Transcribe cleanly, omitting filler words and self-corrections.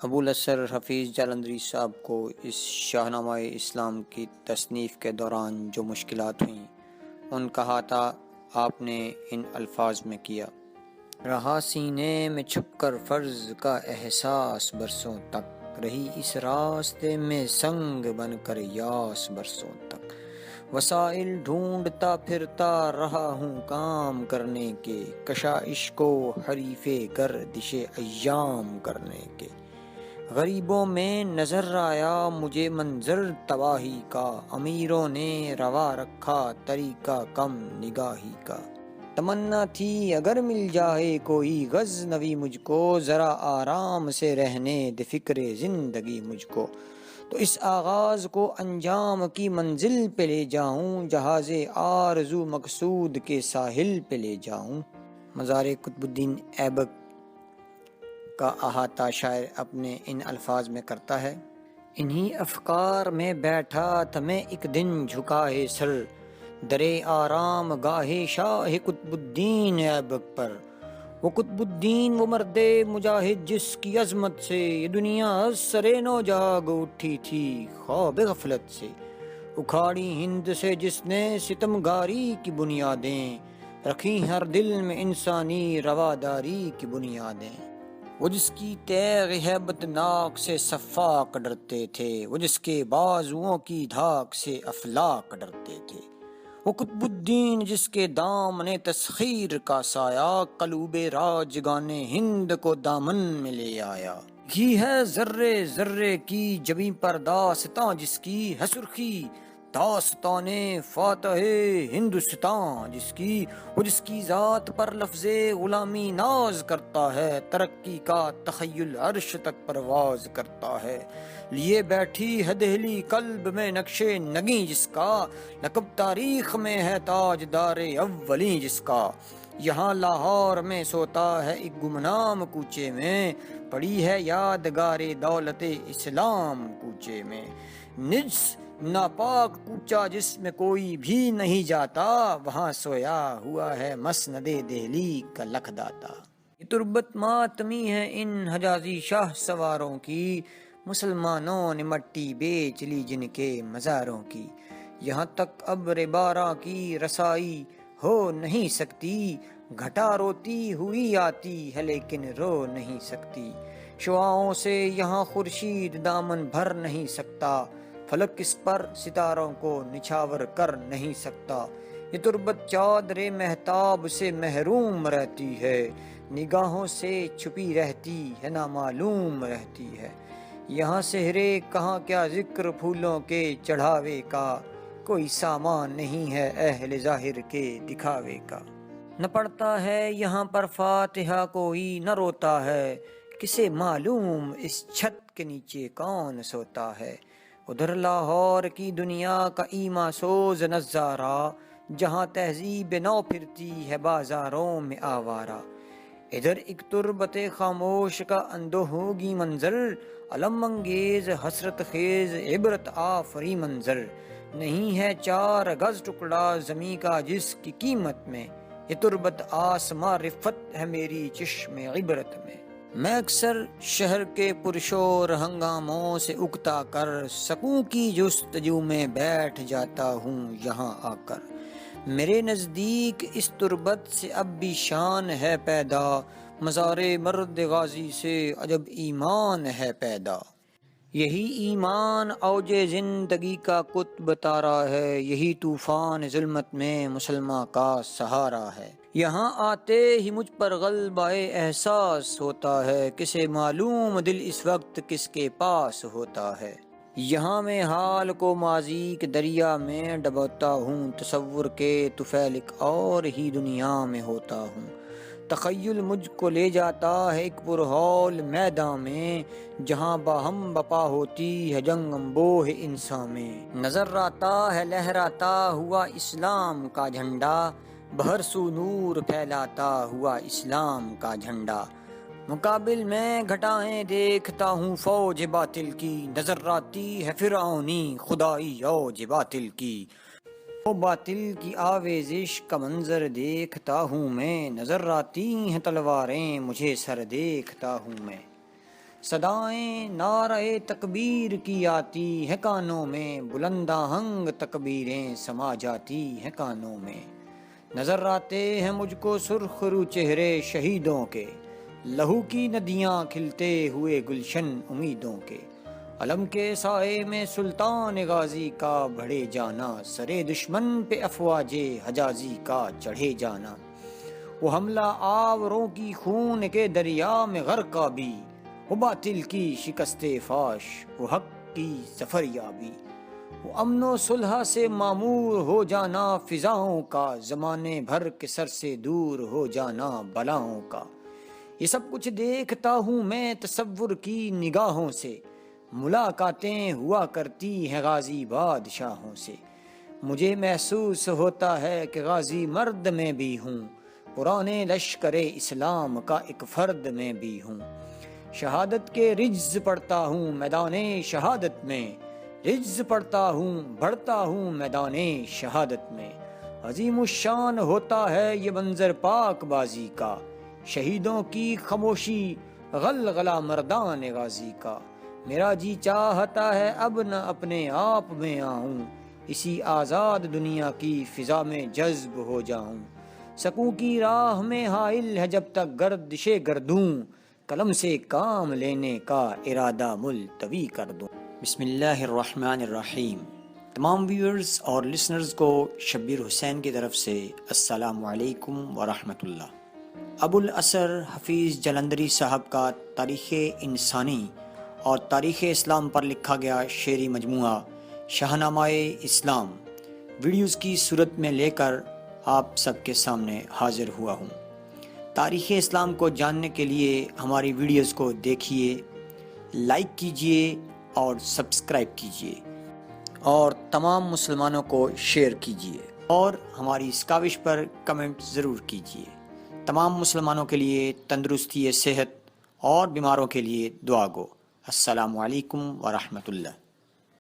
ابوالاسر حفیظ جالندھری صاحب کو اس شاہنامہ اسلام کی تصنیف کے دوران جو مشکلات ہوئیں ان کا احاطہ آپ نے ان الفاظ میں کیا۔ رہا سینے میں چھپ کر فرض کا احساس برسوں تک، رہی اس راستے میں سنگ بن کر یاس برسوں تک، وسائل ڈھونڈتا پھرتا رہا ہوں کام کرنے کے، کشائش کو حریف گردش ایام کرنے کے۔ غریبوں میں نظر آیا مجھے منظر تباہی کا، امیروں نے روا رکھا طریقہ کم نگاہی کا۔ تمنا تھی اگر مل جائے کوئی غزنوی مجھ کو، ذرا آرام سے رہنے دے فکر زندگی مجھ کو، تو اس آغاز کو انجام کی منزل پہ لے جاؤں، جہاز آرزو مقصود کے ساحل پہ لے جاؤں۔ مزار قطب الدین ایبک کا احاطہ شاعر اپنے ان الفاظ میں کرتا ہے۔ انہی افکار میں بیٹھا تھا میں ایک دن جھکائے سر، درے آرام گاہے شاہ قطب الدین ایبک پر۔ وہ قطب الدین وہ مرد مجاہد جس کی عظمت سے یہ دنیا سرے نو جاگ اٹھی تھی خواب غفلت سے، اکھاڑی ہند سے جس نے ستمگاری کی بنیادیں، رکھی ہر دل میں انسانی رواداری کی بنیادیں۔ وہ جس کی تیغ ہیبت ناک سے صفاق ڈرتے تھے، وہ جس کے بازوؤں کی دھاک سے افلاک ڈرتے تھے، وہ قطب الدین جس کے دامن تسخیر کا سایہ قلوب راجگان ہند کو دامن میں لے آیا۔ ہی ہے ذرے ذرے کی جبیں پر داستاں جس کی ہے سرخی، داستان فاتح ہندوستان جس کی، وہ جس کی ذات پر لفظ غلامی ناز کرتا ہے، ترقی کا تخیل عرش تک پرواز کرتا ہے۔ لیے بیٹھی ہے دہلی قلب میں نقش نگیں جس کا، لقب تاریخ میں ہے تاجدار اولیں جس کا۔ یہاں لاہور میں سوتا ہے ایک گمنام کوچے میں، پڑی ہے یادگار دولت اسلام کوچے میں۔ نجس ناپاک کوچہ جس میں کوئی بھی نہیں جاتا، وہاں سویا ہوا ہے مسند دہلی کا لکھ داتا۔ یہ تربت ماتمی ہے ان حجازی شاہ سواروں کی، مسلمانوں نے مٹی بیچ لی جن کے مزاروں کی۔ یہاں تک ابر باراں کی رسائی ہو نہیں سکتی، گھٹا روتی ہوئی آتی ہے لیکن رو نہیں سکتی۔ شعاعوں سے یہاں خورشید دامن بھر نہیں سکتا، فلک اس پر ستاروں کو نچھاور کر نہیں سکتا۔ یہ تربت چادر مہتاب سے محروم رہتی ہے، نگاہوں سے چھپی رہتی ہے نامعلوم رہتی ہے۔ یہاں سحرے کہاں کیا ذکر پھولوں کے چڑھاوے کا، کوئی سامان نہیں ہے اہل ظاہر کے دکھاوے کا۔ نہ پڑھتا ہے یہاں پر فاتحہ کوئی، نہ روتا ہے، کسے معلوم اس چھت کے نیچے کون سوتا ہے۔ ادھر لاہور کی دنیا کا ایما سوز نظارہ، جہاں تہذیب نو پھرتی ہے بازاروں میں آوارہ۔ ادھر ایک تربت خاموش کا اندوہ ہوگی منظر، علم انگیز حسرت خیز عبرت آفری منظر۔ نہیں ہے 4 گز ٹکڑا زمیں کا جس کی قیمت میں، یہ تربت آسماں رفت ہے میری چشم عبرت میں۔ میں اکثر شہر کے پرشور ہنگاموں سے اکتا کر، سکون کی جستجو میں بیٹھ جاتا ہوں یہاں آ کر۔ میرے نزدیک اس تربت سے اب بھی شان ہے پیدا، مزار مرد غازی سے عجب ایمان ہے پیدا۔ یہی ایمان اوج زندگی کا قطب تارا ہے، یہی طوفان ظلمت میں مسلماں کا سہارا ہے۔ یہاں آتے ہی مجھ پر غلبہ احساس ہوتا ہے، کسے معلوم دل اس وقت کس کے پاس ہوتا ہے۔ یہاں میں حال کو ماضی کے دریا میں ڈبوتا ہوں، تصور کے طفیل ایک اور ہی دنیا میں ہوتا ہوں۔ تخیل مجھ کو لے جاتا ہے ایک پرہول میدان میں، جہاں باہم بپا ہوتی ہے جنگ انبوہ انسان میں۔ نظر آتا ہے لہراتا ہوا اسلام کا جھنڈا، بہر سو نور پھیلاتا ہوا اسلام کا جھنڈا۔ مقابل میں گھٹائیں دیکھتا ہوں فوج باطل کی، نظر آتی ہے فرعونی خدائی اوج باطل کی۔ وہ باطل کی آویزش کا منظر دیکھتا ہوں میں، نظر آتی ہیں تلواریں مجھے سر دیکھتا ہوں میں۔ صدائیں نعرہ تکبیر کی آتی ہے کانوں میں، بلند آہنگ تکبیریں سما جاتی ہیں کانوں میں۔ نظر آتے ہیں مجھ کو سرخ رو چہرے شہیدوں کے، لہو کی ندیاں کھلتے ہوئے گلشن امیدوں کے۔ علم کے سائے میں سلطان غازی کا بڑھے جانا، سرے دشمن پہ افواج حجازی کا چڑھے جانا۔ وہ حملہ آوروں کی خون کے دریا میں غرقہ بھی، وہ باطل کی شکست فاش، وہ حق کی ظفر یابی۔ وہ امن و صلح سے معمور ہو جانا فضاؤں کا، زمانے بھر کے سر سے دور ہو جانا بلاؤں کا۔ یہ سب کچھ دیکھتا ہوں میں تصور کی نگاہوں سے، ملاقاتیں ہوا کرتی ہیں غازی بادشاہوں سے۔ مجھے محسوس ہوتا ہے کہ غازی مرد میں بھی ہوں، پرانے لشکر اسلام کا ایک فرد میں بھی ہوں۔ شہادت کے رجز پڑھتا ہوں میدان شہادت میں، رجز پڑھتا ہوں بڑھتا ہوں میدان شہادت میں۔ عظیم الشان ہوتا ہے یہ منظر پاک بازی کا، شہیدوں کی خاموشی غلغلہ مردان غازی کا۔ میرا جی چاہتا ہے اب نہ اپنے آپ میں آؤں، اسی آزاد دنیا کی فضا میں جذب ہو جاؤں۔ سکوں کی راہ میں حائل ہے جب تک گردش گردوں، قلم سے کام لینے کا ارادہ ملتوی کر دوں۔ بسم اللہ الرحمن الرحیم۔ تمام ویورز اور لسنرز کو شبیر حسین کی طرف سے السلام علیکم ورحمۃ اللہ۔ ابو الاسر حفیظ جلندری صاحب کا تاریخ انسانی اور تاریخ اسلام پر لکھا گیا شعری مجموعہ شاہنامہ اسلام ویڈیوز کی صورت میں لے کر آپ سب کے سامنے حاضر ہوا ہوں۔ تاریخ اسلام کو جاننے کے لیے ہماری ویڈیوز کو دیکھیے، لائک کیجیے اور سبسکرائب کیجیے، اور تمام مسلمانوں کو شیئر کیجیے، اور ہماری اس کاوش پر کمنٹ ضرور کیجیے۔ تمام مسلمانوں کے لیے تندرستی صحت اور بیماروں کے لیے دعا گو۔ السلام علیکم ورحمۃ اللہ۔